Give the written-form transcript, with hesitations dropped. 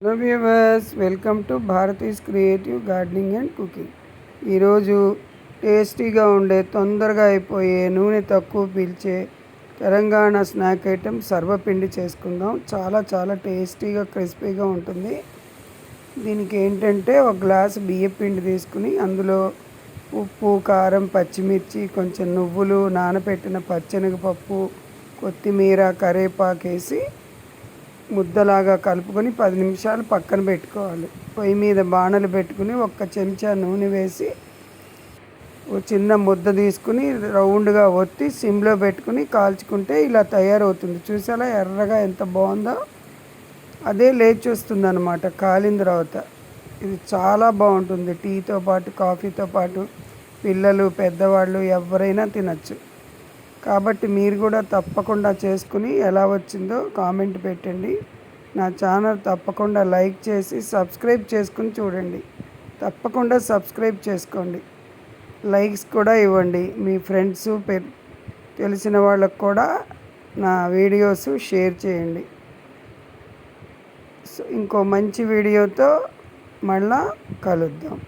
Hello viewers, welcome to Bharati's creative gardening and cooking. ఈరోజు టేస్టీగా ఉండే, తొందరగా అయిపోయే, నూనె తక్కువ పీల్చే తెలంగాణ స్నాక్ ఐటెం సర్వపిండి చేసుకుందాం. చాలా చాలా టేస్టీగా క్రిస్పీగా ఉంటుంది. దీనికి ఏంటంటే ఒక గ్లాసు బియ్యపిండి తీసుకుని అందులో ఉప్పు, కారం, పచ్చిమిర్చి, కొంచెం నువ్వులు, నానబెట్టిన పచ్చెనగపప్పు, కొత్తిమీర, కరివేపాకు వేసి ముద్దలాగా కలుపుకొని 10 నిమిషాలు పక్కన పెట్టుకోవాలి. పొయ్యి మీద బాణలు పెట్టుకుని ఒక్క చెంచా నూనె వేసి ఓ చిన్న ముద్ద తీసుకుని రౌండ్గా ఒత్తి సిమ్లో పెట్టుకుని కాల్చుకుంటే ఇలా తయారవుతుంది. చూసారా ఎర్రగా ఎంత బాగుందో? అదే లేచి వస్తుంది అన్నమాట కాలిన తర్వాత. ఇది చాలా బాగుంటుంది. టీతో పాటు, కాఫీతో పాటు పిల్లలు, పెద్దవాళ్ళు ఎవరైనా తినచ్చు. కాబట్టి మీరు కూడా తప్పకుండా చేసుకుని ఎలా వచ్చిందో కామెంట్ పెట్టండి. నా ఛానల్ తప్పకుండా లైక్ చేసి సబ్స్క్రైబ్ చేసుకుని చూడండి. తప్పకుండా సబ్స్క్రైబ్ చేసుకోండి. లైక్స్ కూడా ఇవ్వండి. మీ ఫ్రెండ్స్, తెలిసిన వాళ్ళకు కూడా నా వీడియోస్ షేర్ చేయండి. ఇంకో మంచి వీడియోతో మళ్ళా కలుద్దాం.